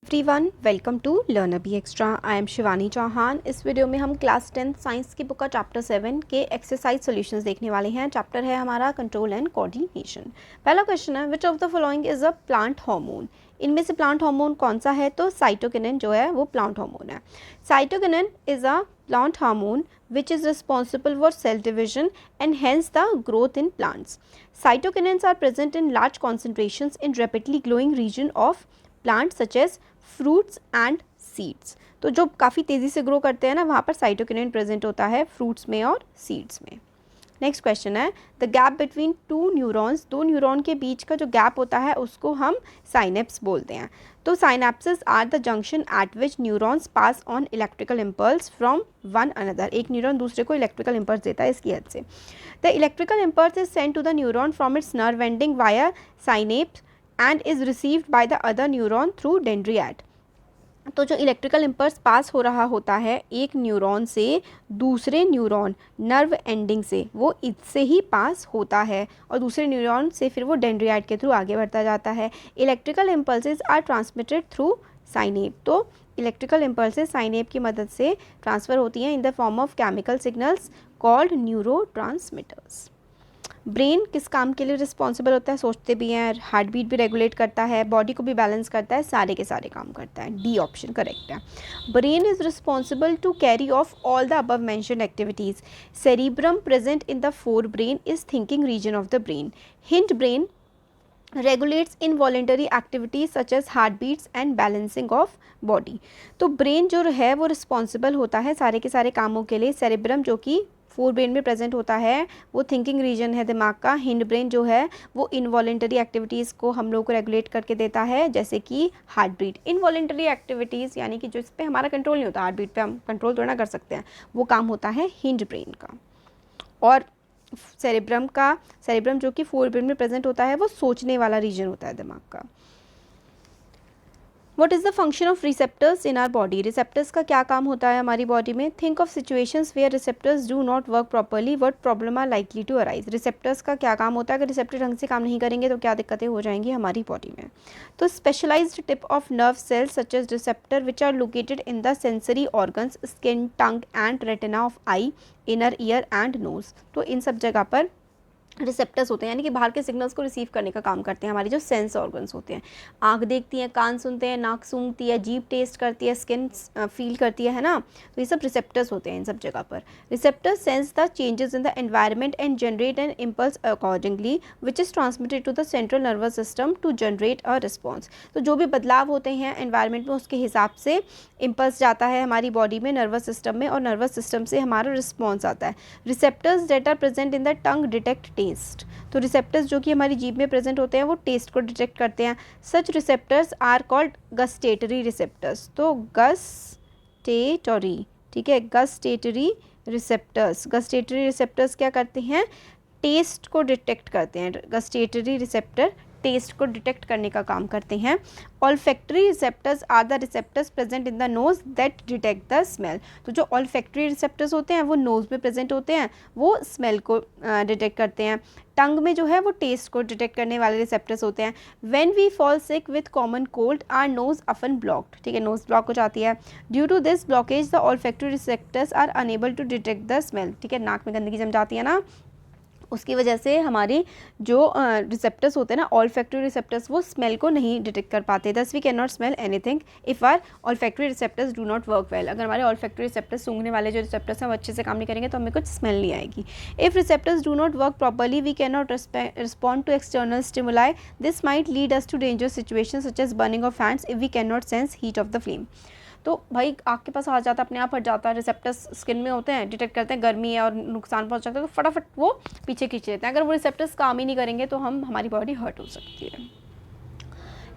Everyone, welcome to learn be extra. I am Shivani Chauhan. इस video में हम क्लास 10 साइंस की बुक का चैप्टर 7 के एक्सरसाइज सॉल्यूशंस देखने वाले हैं। चैप्टर है हमारा कंट्रोल एंड कोऑर्डिनेशन। पहला क्वेश्चन है, which of the following is a plant hormone. इनमें से प्लांट हार्मोन कौन सा है? तो साइटोकिनिन जो है वो प्लांट हार्मोन है। Cytokinin is a plant hormone which is responsible for cell division and hence the growth in plants. Cytokinins are present in large concentrations in rapidly growing region of plants such as fruits and seeds. तो जो काफ़ी तेज़ी से grow करते हैं ना, वहाँ पर साइटोकिनिन प्रेजेंट होता है फ्रूट्स में और सीड्स में। नेक्स्ट क्वेश्चन है, the gap between two neurons. दो न्यूरॉन के बीच का जो गैप होता है उसको हम साइनेप्स बोलते हैं। तो synapses are the junction at which neurons pass on electrical impulse from one another. एक न्यूरॉन दूसरे को इलेक्ट्रिकल इम्पल्स देता है इसकी हेल्प से। The electrical impulse is send to the neuron from its nerve ending via synapse and is received by the other neuron through dendrite. तो जो electrical impulse पास हो रहा होता है एक न्यूरॉन से दूसरे न्यूरॉन नर्व एंडिंग से, वो इससे ही पास होता है और दूसरे न्यूरॉन से फिर वो डेंड्रियाट के थ्रू आगे बढ़ता जाता है। Electrical impulses are transmitted through synapse. तो इलेक्ट्रिकल इम्पल्सेस साइनेप की मदद से ट्रांसफ़र होती हैं in the form of chemical signals called neurotransmitters. Brain किस काम के लिए रिस्पॉन्सिबल होता है? सोचते भी हैं, हार्ट बीट भी रेगुलेट करता है, बॉडी को भी बैलेंस करता है, सारे के सारे काम करता है। डी ऑप्शन करेक्ट है। Brain is responsible to carry of all the above mentioned activities. Cerebrum present in the fore brain is thinking region of the brain. Hind brain regulates involuntary activities such as heartbeats and balancing of body। तो brain जो है वो responsible होता है सारे के सारे कामों के लिए। सेरेब्रम जो कि फोर ब्रेन में प्रेजेंट होता है वो थिंकिंग रीजन है दिमाग का। हिंड ब्रेन जो है वो इनवॉलेंटरी एक्टिविटीज़ को हम लोग को रेगुलेट करके देता है, जैसे कि हार्ट बीट। इनवॉलेंटरी एक्टिविटीज़ यानी कि जो इस पर हमारा कंट्रोल नहीं होता, हार्ट बीट पे हम कंट्रोल थोड़ा ना कर सकते हैं, वो काम होता है हिंड ब्रेन का। और सेरेब्रम जो कि फोर ब्रेन में प्रेजेंट होता है वो सोचने वाला रीजन होता है दिमाग का। What is the function of receptors in our body? Receptors का क्या काम होता है हमारी बॉडी में? Think of situations where receptors do not work properly. What problem are likely to arise? Receptors का क्या काम होता है? अगर रिसेप्टर ढंग से काम नहीं करेंगे तो क्या दिक्कतें हो जाएंगी हमारी बॉडी में? तो specialised tip of nerve cells such as receptor which are located in the sensory organs skin, tongue and retina of eye, inner ear and nose. तो इन सब जगह पर रिसेप्टर्स होते हैं, यानी कि बाहर के सिग्नल्स को रिसीव करने का काम करते हैं हमारी जो सेंस ऑर्गन्स होते हैं। आँख देखती है, कान सुनते हैं, नाक सूंघती है, जीभ टेस्ट करती है, स्किन फील करती है ना। तो ये सब रिसेप्टर्स होते हैं इन सब जगह पर। Receptors sense the changes in the environment and generate an impulse accordingly which is transmitted to the central nervous system to generate a response. तो जो भी बदलाव होते हैं एनवायरनमेंट में उसके हिसाब से इम्पल्स जाता है हमारी बॉडी में नर्वस सिस्टम में, और नर्वस सिस्टम से हमारा रिस्पॉन्स आता है। Receptors that are present in the tongue detect taste. तो रिसेप्टर्स जो कि हमारी जीभ में प्रेजेंट होते हैं वो टेस्ट को डिटेक्ट करते हैं। Such receptors are called gustatory receptors. तो गस्टेटरी, ठीक है, गस्टेटरी रिसेप्टर्स क्या करते हैं? टेस्ट को डिटेक्ट करते हैं। गस्टेटरी रिसेप्टर टेस्ट को डिटेक्ट करने का काम करते हैं। Olfactory receptors are the receptors present in the nose that detect the smell. तो जो ऑल्फैक्टरी रिसेप्टर्स होते हैं वो नोज में प्रेजेंट होते हैं, वो स्मेल को डिटेक्ट करते हैं। टंग में जो है वो टेस्ट को डिटेक्ट करने वाले रिसेप्टर्स होते हैं। When we fall sick with common cold our nose often blocked, ठीक है, नोज ब्लॉक हो जाती है। Due to this blockage the olfactory receptors are unable to detect the smell, ठीक है, नाक में गंदगी जम जाती है ना, उसकी वजह से हमारी जो रिसेप्टर्स होते हैं ना, ऑल्फैक्टरी रिसेप्टर्स, वो स्मेल को नहीं डिटेक्ट कर पाते। Thus we can not smell anything if our olfactory receptors do not work well. अगर हमारे ऑल्फैक्टरी रिसेप्टर्स, सूंघने वाले जो रिसेप्टर्स हैं वो अच्छे से काम नहीं करेंगे तो हमें कुछ स्मेल नहीं आएगी। If receptors do not work properly we can not respond to external stimuli. This might lead us to dangerous situation such as burning of hands if we can not sense heat of the flame. तो भाई आग के पास आ जाता है, अपने आप हट जाता है, रिसेप्टर्स स्किन में होते हैं, डिटेक्ट करते हैं गर्मी है और नुकसान पहुंच जाता है, तो फटाफट वो पीछे खींच लेते हैं। अगर वो रिसेप्टर्स काम ही नहीं करेंगे तो हमारी बॉडी हर्ट हो सकती है।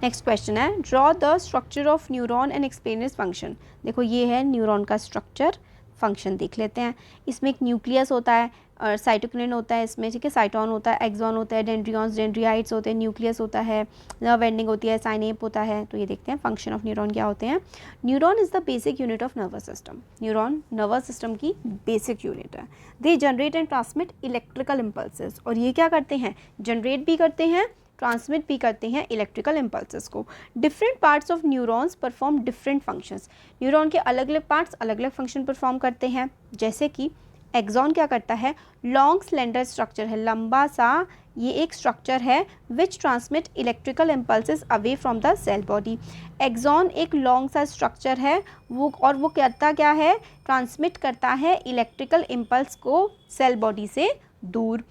नेक्स्ट क्वेश्चन है, draw the structure of neuron and explain its function. देखो ये है न्यूरॉन का स्ट्रक्चर, फंक्शन देख लेते हैं। इसमें एक न्यूक्लियस होता है और साइटोकिनिन होता है इसमें, ठीक है, साइटोन होता है, एक्सॉन होता है, डेंड्रियॉन्स, डेंड्रियाइट्स होते हैं, न्यूक्लियस होता है, नर्व एंडिंग होती है, साइनेप होता है। तो ये देखते हैं फंक्शन ऑफ न्यूरॉन क्या होते हैं। Neuron is the basic unit of nervous system. Neuron nervous system की बेसिक यूनिट है। They generate and transmit electrical impulses, और ये क्या करते हैं? जनरेट भी करते हैं, ट्रांसमिट भी करते हैं इलेक्ट्रिकल इम्पल्सेस को। Different parts of neurons perform different functions. Neuron के अलग अलग पार्ट्स अलग अलग फंक्शन परफॉर्म करते हैं, जैसे कि एक्सॉन क्या करता है, लॉन्ग स्लेंडर स्ट्रक्चर है, लंबा सा ये एक स्ट्रक्चर है which transmit electrical impulses away from the cell body. Axon एक लॉन्ग सा स्ट्रक्चर है वो करता क्या है, ट्रांसमिट करता है इलेक्ट्रिकल इम्पल्स को सेल बॉडी से दूर।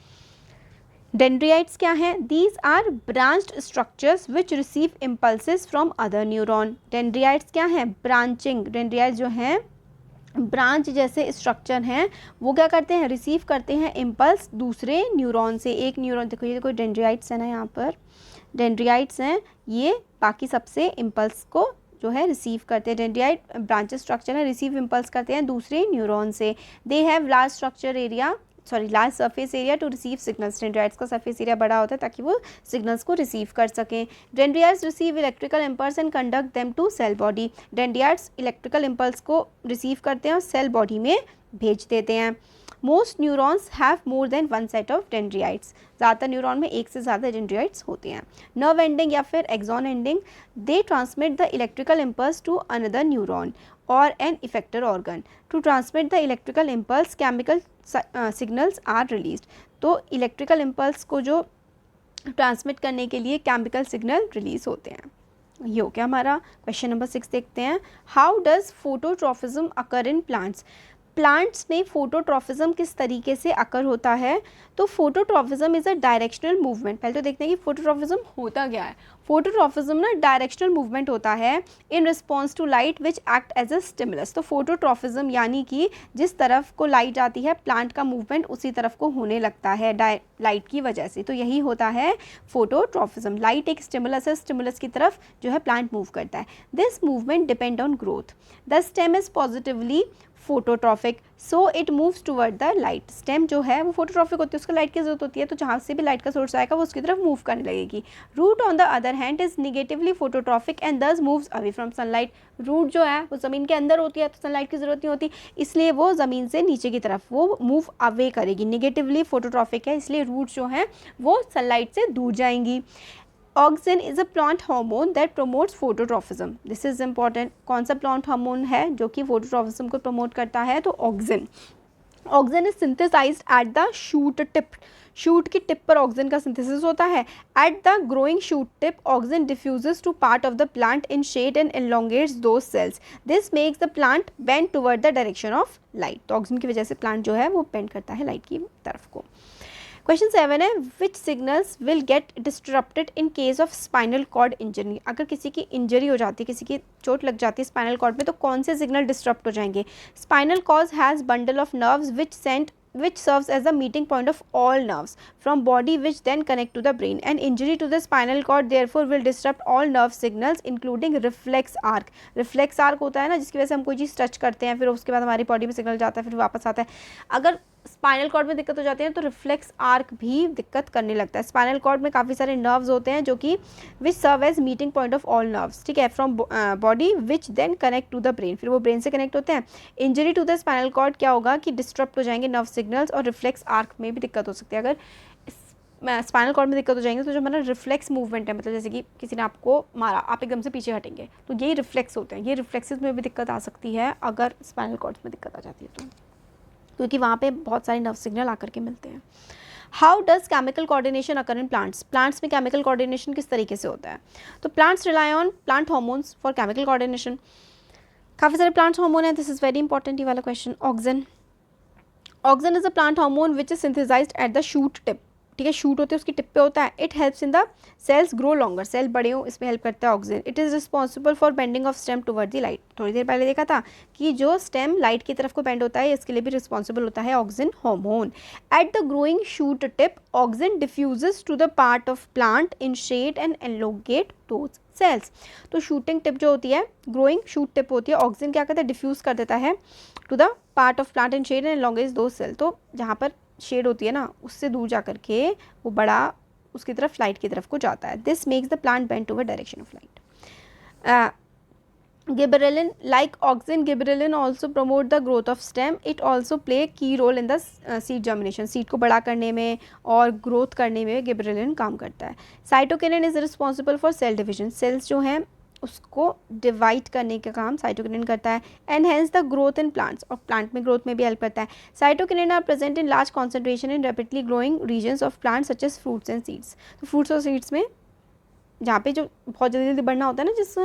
डेंड्रियाइट्स क्या हैं, these are branched structures which receive impulses from other neuron. Dendrites क्या हैं, ब्रांचिंग, डेंड्रियाइट्स जो हैं ब्रांच जैसे स्ट्रक्चर हैं, वो क्या करते हैं, रिसीव करते हैं इम्पल्स दूसरे न्यूरॉन से। एक न्यूरॉन, देखो ये कोई डेंड्रियाइट्स है ना, यहाँ पर डेंड्रियाइट्स हैं, ये बाकी सबसे इम्पल्स को जो है रिसीव करते हैं। डेंड्रियाइट ब्रांच स्ट्रक्चर है, रिसीव इम्पल्स करते हैं दूसरे न्यूरॉन से। They have large surface area to receive signals. Dendrites का सरफेस एरिया बड़ा होता है ताकि वो सिग्नल्स को रिसीव कर सकें। Dendrites receive electrical impulse and conduct them to cell body. Dendrites electrical impulse को रिसीव करते हैं और सेल बॉडी में भेज देते हैं। Most neurons have more than one set of dendrites. ज़्यादातर न्यूरॉन में एक से ज़्यादा डेंड्रियाइट्स होते हैं। नर्व एंडिंग या फिर axon ending, they transmit the electrical impulse to another neuron और an effector organ. To transmit the electrical impulse chemical signals are released. तो इलेक्ट्रिकल इम्पल्स को जो ट्रांसमिट करने के लिए केमिकल सिग्नल रिलीज होते हैं। ये हो गया हमारा क्वेश्चन नंबर 6। देखते हैं, how does phototropism occur in plants. Plants में फोटोट्रॉफिज्म किस तरीके से अकर होता है। तो phototropism is a directional movement. पहले तो देखते हैं कि फोटोट्रॉफिज्म होता क्या है। फोटोट्रॉफिज्म ना डायरेक्शनल मूवमेंट होता है in response to light which act as a stimulus. तो फोटोट्रॉफिज्म यानी कि जिस तरफ को लाइट आती है प्लांट का मूवमेंट उसी तरफ को होने लगता है लाइट की वजह से। तो यही होता है फोटोट्रॉफिज्म। लाइट एक स्टिमुलस है, स्टिमुलस की तरफ जो है प्लांट मूव करता है। This movement depend on growth. The stem is positively phototrophic so it moves toward the light. Stem जो है वो फोटोट्रॉफिक होती है, उसको लाइट की जरूरत होती है, तो जहाँ से भी लाइट का सोर्स आएगा वो उसकी तरफ मूव करने लगेगी। Root on the other hand is negatively phototropic and thus moves away from sunlight. Root जो है वो ज़मीन के अंदर होती है तो सनलाइट की ज़रूरत नहीं होती, इसलिए वो ज़मीन से नीचे की तरफ वो मूव अवे करेगी। निगेटिवली फोटोट्रॉफिक है इसलिए रूट जो है वो सनलाइट से दूर जाएंगी। Auxin is a plant hormone that promotes phototropism. This is important. कौन सा प्लांट हार्मोन है जो कि फोटोट्रॉफिज्म को प्रमोट करता है, तो auxin. Auxin is synthesized at the shoot tip. Shoot की टिप पर ऑक्सिन का सिंथेसिस होता है। At the growing shoot tip auxin diffuses to part of the plant in shade and elongates those cells. This makes the plant bend toward the direction of light. तो auxin की वजह से plant जो है वो bend करता है light की तरफ को। क्वेश्चन 7 है, which signals will get disrupted in case of spinal cord injury. अगर किसी की इंजरी हो जाती है, किसी की चोट लग जाती है स्पाइनल कॉर्ड में, तो कौन से सिग्नल डिस्टरप्ट हो जाएंगे। Spinal cord has bundle of nerves which serves as the meeting point of all nerves from body which then connect to the brain. An injury to the spinal cord therefore will disrupt all nerve signals including reflex arc. reflex arc होता है ना जिसकी वजह से हम कोई चीज़ touch करते हैं फिर उसके बाद हमारी बॉडी में सिग्नल जाता है फिर वापस आता है। अगर स्पाइनल कॉर्ड में दिक्कत हो जाती है तो रिफ्लेक्स आर्क भी दिक्कत करने लगता है। स्पाइनल कॉर्ड में काफ़ी सारे नर्व्स होते हैं जो कि which serve as meeting point of all nerves, ठीक है, from body which then connect to the brain, फिर वो ब्रेन से कनेक्ट होते हैं। Injury to the spinal cord क्या होगा कि डिस्टर्ब हो जाएंगे नर्व सिग्नल्स और रिफ्लेक्स आर्क में भी दिक्कत हो सकती है। अगर स्पाइनल कॉर्ड में दिक्कत हो जाएंगे तो जो हमारा रिफ्लेक्स मूवमेंट है, मतलब जैसे कि किसी ने आपको मारा आप एकदम से पीछे हटेंगे तो यही रिफ्लेक्स होते हैं, ये रिफ्लेक्सेस में भी दिक्कत आ सकती है अगर स्पाइनल कॉर्ड में दिक्कत आ जाती है तो, क्योंकि वहाँ पे बहुत सारे नर्व सिग्नल आकर के मिलते हैं। How does chemical coordination occur in plants. Plants में केमिकल कोऑर्डिनेशन किस तरीके से होता है, तो plants rely on plant hormones for chemical coordination. काफ़ी सारे प्लांट्स हार्मोन है, दिस इज वेरी इंपॉर्टेंट ये वाला question. Auxin, auxin is a plant hormone which is synthesized at the shoot tip, ठीक है, शूट होते हैं उसकी टिप पे होता है। It helps in the cells grow longer, cell बड़े हो इसमें हेल्प करता है auxin. It is responsible for bending of stem toward the light. थोड़ी देर पहले देखा था कि जो स्टेम लाइट की तरफ को बेंड होता है इसके लिए भी रिस्पॉन्सिबल होता है auxin hormone. At the growing shoot tip auxin diffuses to the part of plant in shade and elongate those cells. तो शूटिंग टिप जो होती है, ग्रोइंग शूट टिप होती है, ऑक्सिन क्या करता है डिफ्यूज़ कर देता है to the part of plant in shade and elongate those cell. तो जहाँ पर शेड होती है ना उससे दूर जा करके वो बड़ा उसकी तरफ लाइट की तरफ को जाता है। This makes the plant bend toward direction of light. Gibberellin, like auxin, gibberellin also promote the growth of stem. It also play key role in the seed germination. Seed को बड़ा करने में और ग्रोथ करने में गिबरेलिन काम करता है. Cytokinin is responsible for cell division. Cells जो हैं उसको डिवाइड करने का काम साइटोकिनिन करता है. Enhance the growth in plants, और प्लांट में ग्रोथ में भी हेल्प करता है. Cytokinin are present in large concentration in rapidly growing regions of plants such as fruits and seeds. तो फ्रूट्स और सीड्स में जहाँ पे जो बहुत जल्दी जल्दी बढ़ना होता है ना, जिस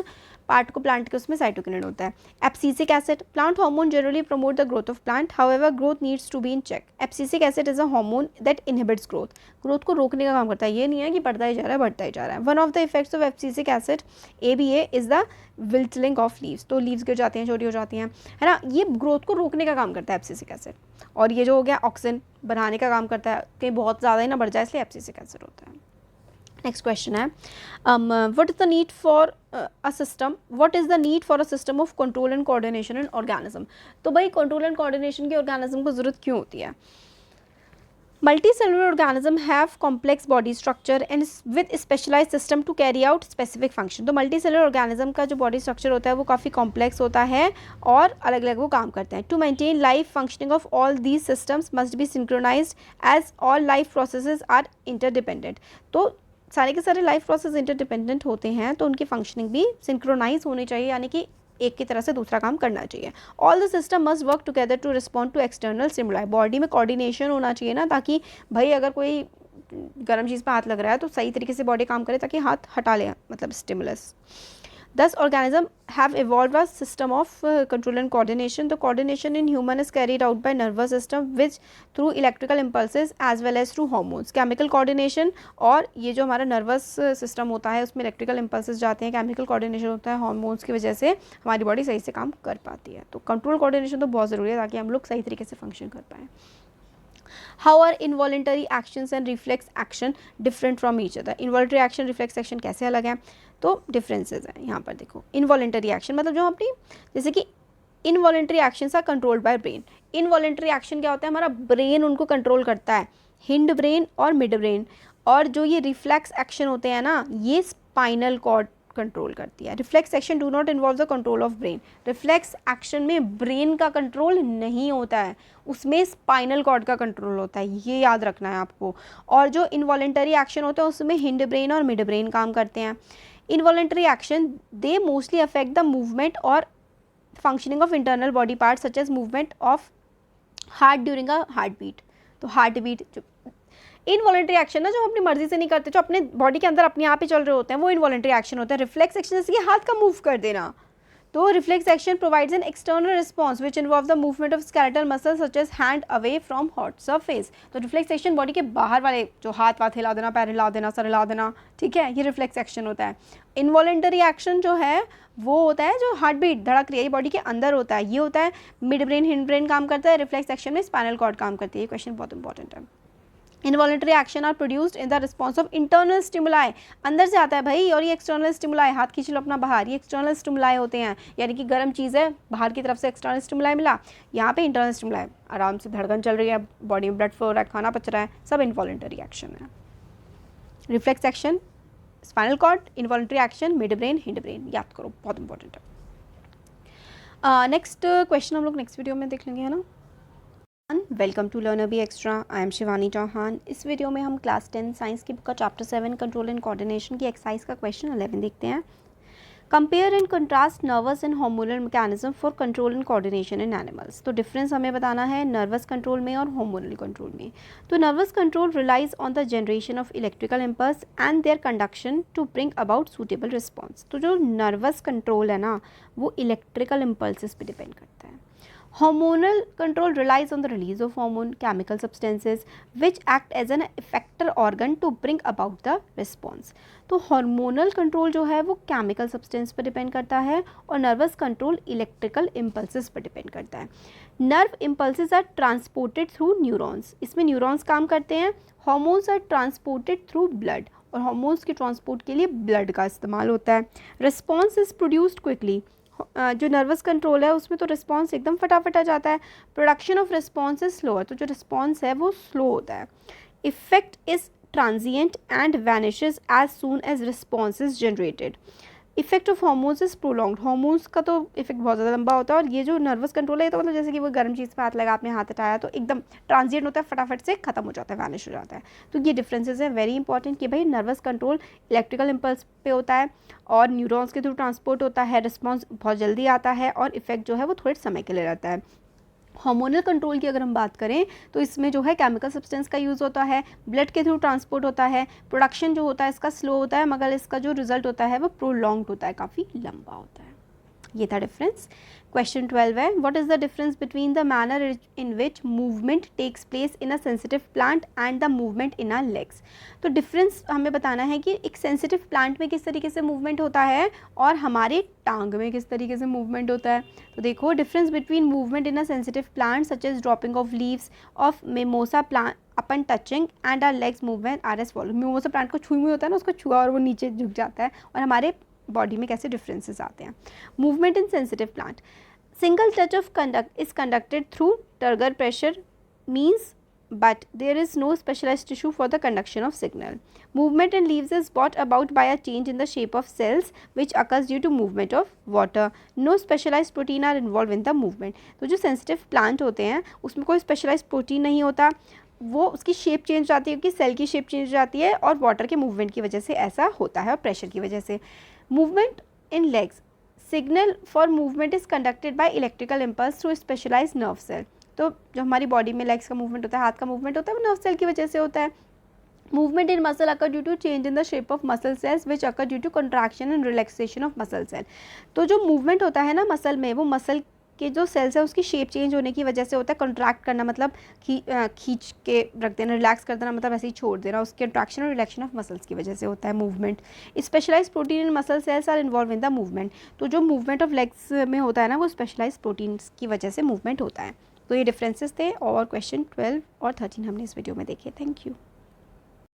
पार्ट को प्लांट के, उसमें साइटोकिनिन होता है. Abscisic acid, plant hormone generally promote the growth of plant, however growth needs to be in check. Abscisic acid is a hormone that inhibits growth. Growth को रोकने का काम करता है, ये नहीं है कि बढ़ता ही जा रहा है बढ़ता ही जा रहा है. One of the effects of abscisic acid ABA is the wilting of leaves. तो लीव्स गिर जाती हैं, छोटी हो जाती हैं, है ना. ये ग्रोथ को रोकने का काम करता है एब्सिसिक एसिड. और ये जो हो गया ऑक्सिन बढ़ाने का काम करता है, कहीं बहुत ज़्यादा ही ना बढ़ जाए, इसलिए एब्सिसिक एसिड होता है. नेक्स्ट क्वेश्चन है, what is the need for a system, what is the need for a system of control and coordination in organism. तो भाई कंट्रोल एंड कोऑर्डिनेशन की ऑर्गेनिज्म को ज़रूरत क्यों होती है. Multicellular organism have complex body structure and with specialized system to carry out specific function. तो multicellular organism का जो body structure होता है वो काफ़ी complex होता है और अलग अलग वो काम करते हैं. To maintain life functioning of all these systems must be synchronized as all life processes are interdependent. तो सारे के सारे लाइफ प्रोसेस इंटरडिपेंडेंट होते हैं, तो उनकी फंक्शनिंग भी सिंक्रोनाइज होनी चाहिए, यानी कि एक की तरह से दूसरा काम करना चाहिए. All the system must work together to respond to external stimuli. Body में कोऑर्डिनेशन होना चाहिए ना, ताकि भाई अगर कोई गर्म चीज़ पर हाथ लग रहा है तो सही तरीके से बॉडी काम करे, ताकि हाथ हटा ले, मतलब stimulus. Thus, organisms have evolved a system of control and coordination. The coordination in human is carried out by nervous system, which through electrical impulses as well as through hormones. Chemical coordination, और ये जो हमारा nervous system होता है उसमें electrical impulses जाते हैं, chemical coordination होता है hormones की वजह से हमारी बॉडी सही से काम कर पाती है. तो control coordination तो बहुत ज़रूरी है ताकि हम लोग सही तरीके से फंक्शन कर पाएँ. How are involuntary actions and reflex action different from each other? Involuntary action, reflex action कैसे अलग हैं? तो differences हैं यहाँ पर देखो. Involuntary action मतलब जो अपनी, जैसे कि involuntary actions are controlled by brain. Involuntary action क्या होता है, हमारा brain उनको कंट्रोल करता है, हिंड ब्रेन और मिड ब्रेन. और जो ये रिफ्लेक्स एक्शन होते हैं ना, ये स्पाइनल कॉर्ड कंट्रोल करती है. Reflex action do not involve the control of brain. Reflex action में ब्रेन का कंट्रोल नहीं होता है, उसमें स्पाइनल कॉर्ड का कंट्रोल होता है, ये याद रखना है आपको. और जो इनवॉलेंटरी एक्शन होता है उसमें हिंड ब्रेन और मिड ब्रेन काम करते हैं. Involuntary action they mostly affect the movement और functioning of internal body part such as movement of heart during a heart beat. तो हार्ट बीट, इनवॉलेंट्री एक्शन ना जो हम अपनी मर्जी से नहीं करते, जो अपने बॉडी के अंदर अपने आप ही चल रहे होते हैं, वो इनवॉलेंट्री एक्शन होता है. रिफ्लेक्स एक्शन जैसे कि हाथ का मूव कर देना. तो reflex action provides an external response which involve the movement of skeletal muscles such as hand away from hot surface. तो रिफ्लेक्स एक्शन बॉडी के बाहर वाले जो हाथ वाथ हिला देना, पैर हिला देना, सर हिला देना, ठीक है, ये रिफ्लेक्स एक्शन होता है. इनवॉलेंटरी एक्शन जो है वो होता है जो हार्ट बीट, धड़क रही है, बॉडी के अंदर होता है, ये होता है. मिड ब्रेन हिंड ब्रेन काम करता है. रिफ्लेक्स एक्शन में स्पाइनल कॉर्ड काम करती है. ये क्वेश्चन बहुत इंपॉर्टेंट है. Involuntary action are produced in the response of internal stimuli. अंदर से आता है भाई, और ये एक्सटर्नल स्टिमुलाई, हाथ खींच लो अपना बाहर, ये एक्सटर्नल स्टिमुलाई होते हैं, यानी कि गर्म चीज़ है, बाहर की तरफ से एक्सटर्नल स्टिमुलाई मिला, यहाँ पे इंटरनल स्टिमुलाई, आराम से धड़कन चल रही है, बॉडी में ब्लड फ्लो हो रहा है, खाना पच रहा है, सब इनवॉलेंटरी एक्शन है. Reflex action spinal cord, involuntary action mid brain hind brain, याद करो, बहुत इंपॉर्टेंट है. नेक्स्ट क्वेश्चन हम लोग नेक्स्ट वीडियो में देख लेंगे, है ना. Welcome to learner B extra. I am Shivani Chauhan. इस वीडियो में हम क्लास 10 साइंस की बुक का चैप्टर 7 कंट्रोल एंड कोऑर्डिनेशन की एक्सरसाइज का क्वेश्चन 11 देखते हैं. Compare and contrast nervous and hormonal mechanism for control and coordination in animals. तो डिफरेंस हमें बताना है नर्वस कंट्रोल में और हार्मोनल कंट्रोल में. तो nervous control relies on the generation of electrical impulse and their conduction to bring about suitable response. तो जो नर्वस कंट्रोल है ना, वो इलेक्ट्रिकल इम्पल्सिस पे डिपेंड करता है. Hormonal control relies on the release of hormone, chemical substances which act as an effector organ to bring about the response. तो hormonal control जो है वो chemical substance पर डिपेंड करता है और nervous control electrical impulses पर डिपेंड करता है. Nerve impulses are transported through neurons. इसमें neurons काम करते हैं. Hormones are transported through blood और hormones के transport के लिए blood का इस्तेमाल होता है. Response is produced quickly. जो नर्वस कंट्रोल है उसमें तो रिस्पॉन्स एकदम फटाफट आ जाता है. Production of response is slower. तो जो रिस्पॉन्स है वो स्लो होता है. Effect is transient and vanishes as soon as response is generated. Effect of hormones is prolonged, hormones का तो इफेक्ट बहुत ज़्यादा लंबा होता है, और ये जो नर्वस कंट्रोल है तो मतलब जैसे कि वो गर्म चीज़ पे हाथ लगा, आपने हाथ हटाया तो एकदम ट्रांजिएंट होता है, फटाफट से खत्म हो जाता है, वैनिश हो जाता है। तो ये डिफरेंसेस है वेरी इंपॉर्टेंट कि भाई नर्वस कंट्रोल इलेक्ट्रिकल इम्पल्स पे होता है और न्यूरॉन्स के थ्रू ट्रांसपोर्ट होता है, रिस्पॉन्स बहुत जल्दी आता है और इफेक्ट जो है वो थोड़े समय के लिए रहता है। हार्मोनल कंट्रोल की अगर हम बात करें तो इसमें जो है केमिकल सब्सटेंस का यूज़ होता है, ब्लड के थ्रू ट्रांसपोर्ट होता है, प्रोडक्शन जो होता है इसका स्लो होता है, मगर इसका जो रिजल्ट होता है वो प्रोलॉन्ग्ड होता है, काफ़ी लंबा होता है। ये था डिफरेंस। क्वेश्चन 12 है, what is the difference between the manner in which movement takes place in a sensitive plant and the movement in a legs. तो डिफरेंस हमें बताना है कि एक सेंसिटिव प्लांट में किस तरीके से मूवमेंट होता है और हमारे टांग में किस तरीके से मूवमेंट होता है। तो देखो, difference between movement in a sensitive plant such as dropping of leaves of mimosa plant upon touching and our legs movement are as follow. Mimosa plant को छुई हुई होता है ना, उसको छुआ और वो नीचे झुक जाता है, और हमारे बॉडी में कैसे डिफरेंसेस आते हैं। Movement in sensitive plant, single touch of conduct is conducted through turgor pressure means, but there is no specialized tissue for the conduction of signal. Movement in leaves is brought about by a change in the shape of cells which occurs due to movement of water. No specialized protein are involved in the movement. तो जो sensitive plant होते हैं उसमें कोई specialized protein नहीं होता, वो उसकी शेप चेंज हो जाती है क्योंकि सेल की शेप चेंज हो जाती है और वाटर के मूवमेंट की वजह से ऐसा होता है और प्रेशर की वजह से। Movement in legs, signal for movement is conducted by electrical impulse through specialise nerve cell. तो जो हमारी बॉडी में लेग्स का मूवमेंट होता है, हाथ का मूवमेंट होता है, वो नर्व सेल की वजह से होता है। Movement in muscle occur due to change in the shape of muscle cells which occur due to contraction and relaxation of muscle cell. तो जो मूवमेंट होता है ना मसल में, वो मसल के जो सेल्स है उसकी शेप चेंज होने की वजह से होता है। कंट्रैक्ट करना मतलब खींच के रख देना, रिलैक्स कर देना मतलब ऐसे ही छोड़ देना, उसके कंट्रैक्शन और रिलैक्शन ऑफ मसल्स की वजह से होता है movement. Specialise protein in muscle cells are involve in the movement. तो जो मूवमेंट ऑफ लेग्स में होता है ना, वो स्पेशलाइज प्रोटीन्स की वजह से मूवमेंट होता है। तो ये डिफरेंसेस थे और क्वेश्चन 12 और 13 हमने इस वीडियो में देखे। Thank you.